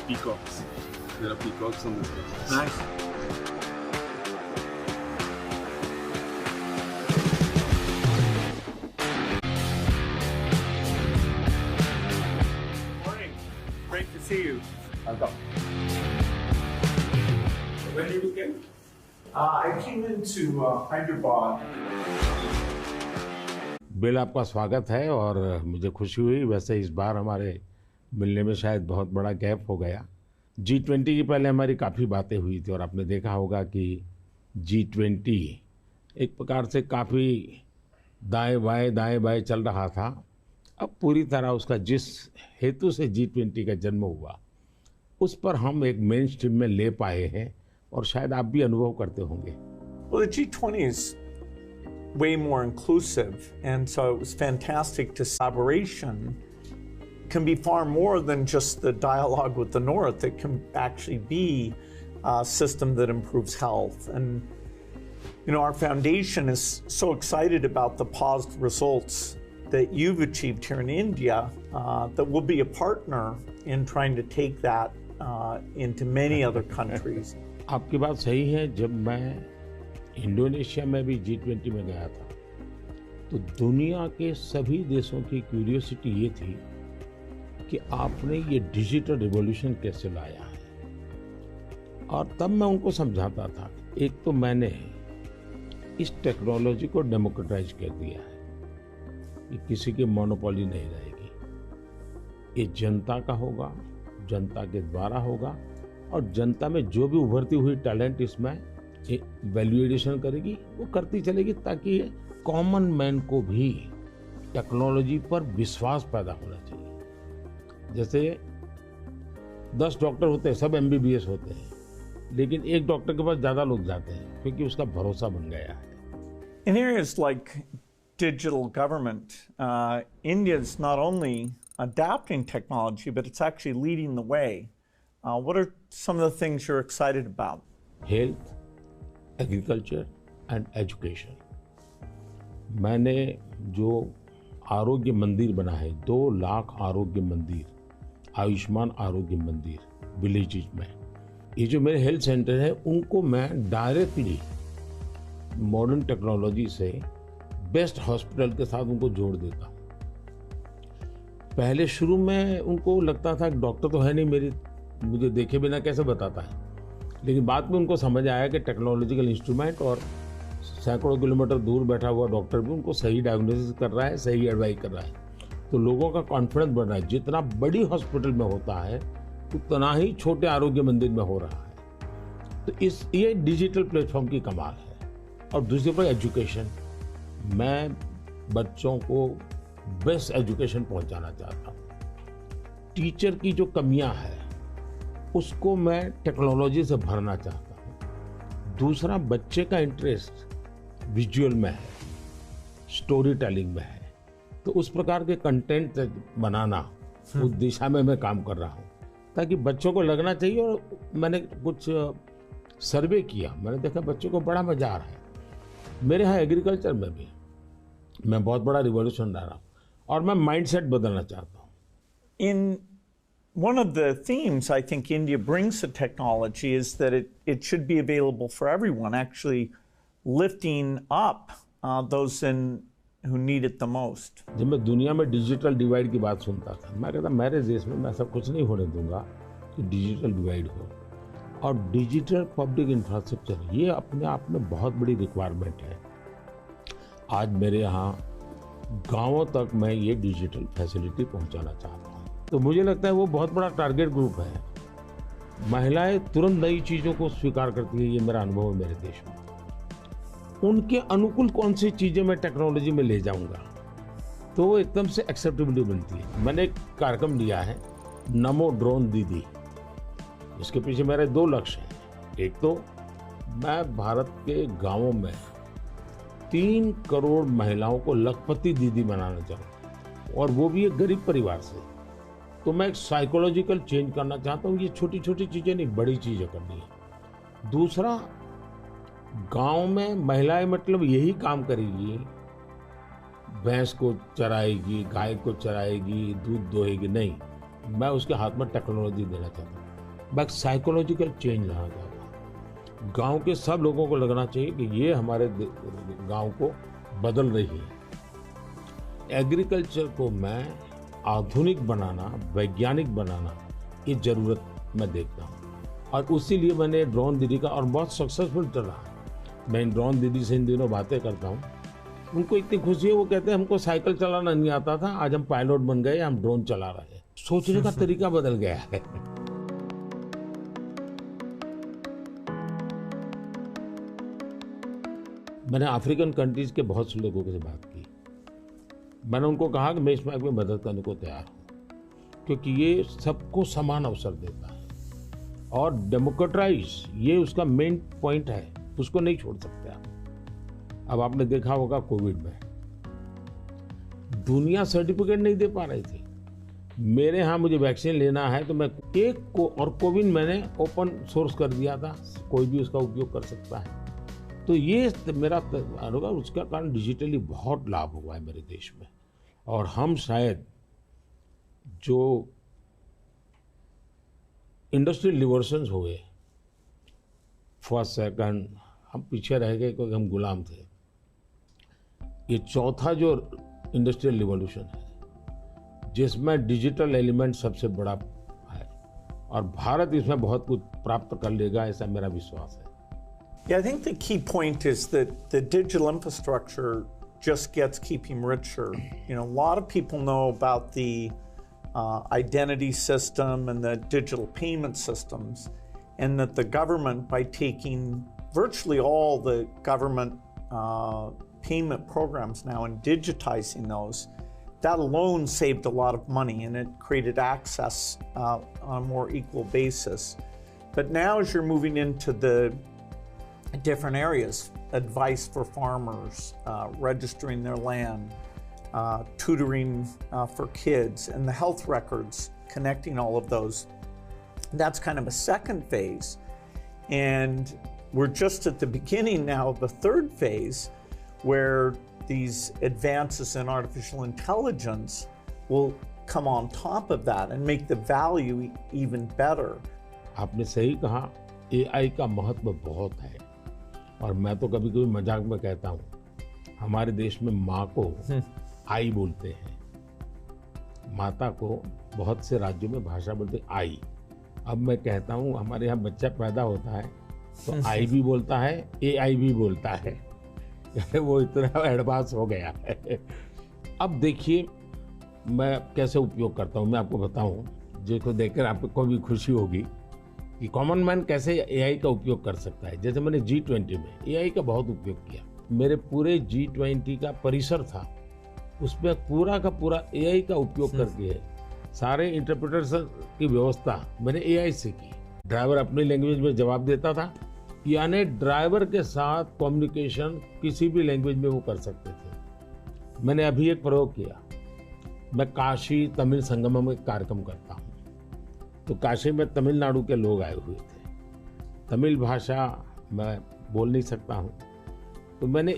peacocks. There are peacocks on the terrace. Nice. Morning. Great to see you. Welcome. When did you get? I came into Hyderabad. Bill, आपका स्वागत है और मुझे खुशी हुई। वैसे इस बार हमारे मिलने में शायद बहुत बड़ा गैप हो गया। G20 की पहले हमारी काफ़ी बातें हुई थी और आपने देखा होगा कि G20 एक प्रकार से काफ़ी दाएं बाएं चल रहा था। अब पूरी तरह उसका जिस हेतु से G20 का जन्म हुआ उस पर हम एक मेन स्ट्रीम में ले पाए हैं और शायद आप भी अनुभव करते होंगे। Well, the G20 is way more inclusive, and so it was fantastic to collaboration can be far more than just the dialogue with the North. It can actually be a system that improves health. And, you know, our foundation is so excited about the positive results that you've achieved here in India that we'll be a partner in trying to take that into many other countries. आपकी बात सही है। जब मैं Indonesia में भी G20 में गया था तो दुनिया के सभी देशों की क्यूरियोसिटी ये थी कि आपने ये डिजिटल रिवॉल्यूशन कैसे लाया है। और तब मैं उनको समझाता था, एक तो मैंने इस टेक्नोलॉजी को डेमोक्रेटाइज कर दिया है, ये किसी की मोनोपोली नहीं रहेगी, ये जनता का होगा, जनता के द्वारा होगा और जनता में जो भी उभरती हुई टैलेंट इसमें वैल्यू एडिशन करेगी वो करती चलेगी, ताकि कॉमन मैन को भी टेक्नोलॉजी पर विश्वास पैदा होना चाहिए। जैसे 10 डॉक्टर होते हैं, सब MBBS होते हैं, लेकिन एक डॉक्टर के पास ज़्यादा लोग जाते हैं क्योंकि उसका भरोसा बन गया है। In areas like digital government, India is not only adapting technology, but it's actually leading the way. What are some of the things you're excited about? Health, agriculture and education. मैंने जो आरोग्य मंदिर बना है, 2 लाख आरोग्य मंदिर, आयुष्मान आरोग्य मंदिर विलेजेस में, ये जो मेरे हेल्थ सेंटर है उनको मैं डायरेक्टली मॉडर्न टेक्नोलॉजी से बेस्ट हॉस्पिटल के साथ उनको जोड़ देता हूँ। पहले शुरू में उनको लगता था कि डॉक्टर तो है नहीं, मुझे देखे बिना कैसे बताता है, लेकिन बाद में उनको समझ आया कि टेक्नोलॉजिकल इंस्ट्रूमेंट और सैकड़ों किलोमीटर दूर बैठा हुआ डॉक्टर भी उनको सही डायग्नोसिस कर रहा है, सही एडवाइस कर रहा है। तो लोगों का कॉन्फिडेंस बढ़ रहा है। जितना बड़ी हॉस्पिटल में होता है उतना ही छोटे आरोग्य मंदिर में हो रहा है। तो ये डिजिटल प्लेटफॉर्म की कमाल है। और दूसरे पर एजुकेशन, मैं बच्चों को बेस्ट एजुकेशन पहुंचाना चाहता हूँ। टीचर की जो कमियां हैं उसको मैं टेक्नोलॉजी से भरना चाहता हूँ। दूसरा, बच्चे का इंटरेस्ट विजुअल में है, स्टोरी टेलिंग में है, तो उस प्रकार के कंटेंट बनाना, उस दिशा में मैं काम कर रहा हूँ ताकि बच्चों को लगना चाहिए। और मैंने कुछ सर्वे किया, मैंने देखा बच्चों को बड़ा मजा आ रहा है। मेरे यहाँ एग्रीकल्चर में भी मैं बहुत बड़ा रिवॉल्यूशन ला रहा हूँ और मैं माइंडसेट बदलना चाहता हूँ। One of the themes I think India brings to technology is that it should be available for everyone, actually lifting up those who need it the most. जब मैं दुनिया में डिजिटल डिवाइड की बात सुनता था, मैं कहता मेरे देश में मैं ऐसा कुछ नहीं होने दूंगा कि डिजिटल डिवाइड हो। और डिजिटल पब्लिक इंफ्रास्ट्रक्चर ये अपने आप में बहुत बड़ी रिक्वायरमेंट है। आज मेरे यहाँ गाँवों तक मैं ये डिजिटल फैसिलिटी पहुँचाना चाहता हूँ। तो मुझे लगता है वो बहुत बड़ा टारगेट ग्रुप है। महिलाएं तुरंत नई चीज़ों को स्वीकार करती है, ये मेरा अनुभव है मेरे देश में। उनके अनुकूल कौन सी चीज़ें मैं टेक्नोलॉजी में ले जाऊंगा तो वो एकदम से एक्सेप्टेबिलिटी बनती है। मैंने एक कार्यक्रम लिया है, नमो ड्रोन दीदी। इसके पीछे मेरे 2 लक्ष्य हैं। एक तो मैं भारत के गाँवों में 3 करोड़ महिलाओं को लखपति दीदी बनाना चाहूँ, और वो भी एक गरीब परिवार से। तो मैं एक साइकोलॉजिकल चेंज करना चाहता हूँ। ये छोटी छोटी चीज़ें नहीं, बड़ी चीज़ें करनी है। दूसरा, गांव में महिलाएं मतलब यही काम करेगी, भैंस को चराएगी, गाय को चराएगी, दूध दोहेगी, नहीं, मैं उसके हाथ में टेक्नोलॉजी देना चाहता हूँ। बस साइकोलॉजिकल चेंज लाना चाहता हूँ। गांव के सब लोगों को लगना चाहिए कि ये हमारे गांव को बदल रही है। एग्रीकल्चर को मैं आधुनिक बनाना, वैज्ञानिक बनाना, ये जरूरत मैं देखता हूँ और उसी लिए मैंने ड्रोन दीदी का, और बहुत सक्सेसफुल चल रहा है। मैं ड्रोन दीदी से इन दिनों बातें करता हूँ, उनको इतनी खुशी है, वो कहते हैं हमको साइकिल चलाना नहीं आता था, आज हम पायलट बन गए, हम ड्रोन चला रहे हैं। सोचने का तरीका बदल गया है। मैंने अफ्रीकन कंट्रीज के बहुत से लोगों से बात की। मैंने उनको कहा कि मैं इसमें आपकी मदद करने को तैयार हूँ, क्योंकि ये सबको समान अवसर देता है और डेमोक्रेटाइज, ये उसका मेन पॉइंट है, उसको नहीं छोड़ सकते आप। अब आपने देखा होगा कोविड में दुनिया सर्टिफिकेट नहीं दे पा रही थी। मेरे यहाँ मुझे वैक्सीन लेना है तो मैं एक को, और कोविन मैंने ओपन सोर्स कर दिया था, कोई भी उसका उपयोग कर सकता है। तो ये मेरा होगा, उसका कारण डिजिटली बहुत लाभ हुआ है मेरे देश में। और हम शायद जो इंडस्ट्रियल रिवॉल्यूशंस हुए, फर्स्ट सेकंड, हम पीछे रह गए क्योंकि हम गुलाम थे। ये चौथा जो इंडस्ट्रियल रिवॉल्यूशन है जिसमें डिजिटल एलिमेंट सबसे बड़ा है, और भारत इसमें बहुत कुछ प्राप्त कर लेगा, ऐसा मेरा विश्वास है। Yeah, I think the key point is that the digital infrastructure just gets keeping richer. You know, a lot of people know about the identity system and the digital payment systems, and that the government, by taking virtually all the government payment programs now and digitizing those, that alone saved a lot of money and it created access on a more equal basis. But now as you're moving into the different areas, advice for farmers, registering their land, tutoring for kids, and the health records, connecting all of those, that's kind of a second phase. And we're just at the beginning now of the third phase, where these advances in artificial intelligence will come on top of that and make the value even better. आपने सही कहा, AI का महत्व बहुत है। और मैं तो कभी कभी मजाक में कहता हूँ, हमारे देश में माँ को आई बोलते हैं, माता को बहुत से राज्यों में भाषा बोलते हैं आई। अब मैं कहता हूँ हमारे यहाँ बच्चा पैदा होता है तो आई भी बोलता है, AI भी बोलता है। वो इतना एडवांस हो गया है। अब देखिए मैं कैसे उपयोग करता हूँ, मैं आपको बताऊँ, जिसको देखकर आपको भी खुशी होगी कि कॉमन मैन कैसे AI का उपयोग कर सकता है। जैसे मैंने G20 में AI का बहुत उपयोग किया। मेरे पूरे G20 का परिसर था, उसमें पूरा का पूरा AI का उपयोग करके सारे इंटरप्रिटेशन की व्यवस्था मैंने AI से की। ड्राइवर अपनी लैंग्वेज में जवाब देता था, यानी ड्राइवर के साथ कम्युनिकेशन किसी भी लैंग्वेज में वो कर सकते थे। मैंने अभी एक प्रयोग किया, मैं काशी तमिल संगमम में कार्यक्रम करता हूँ, तो काशी में तमिलनाडु के लोग आए हुए थे। तमिल भाषा मैं बोल नहीं सकता हूँ, तो मैंने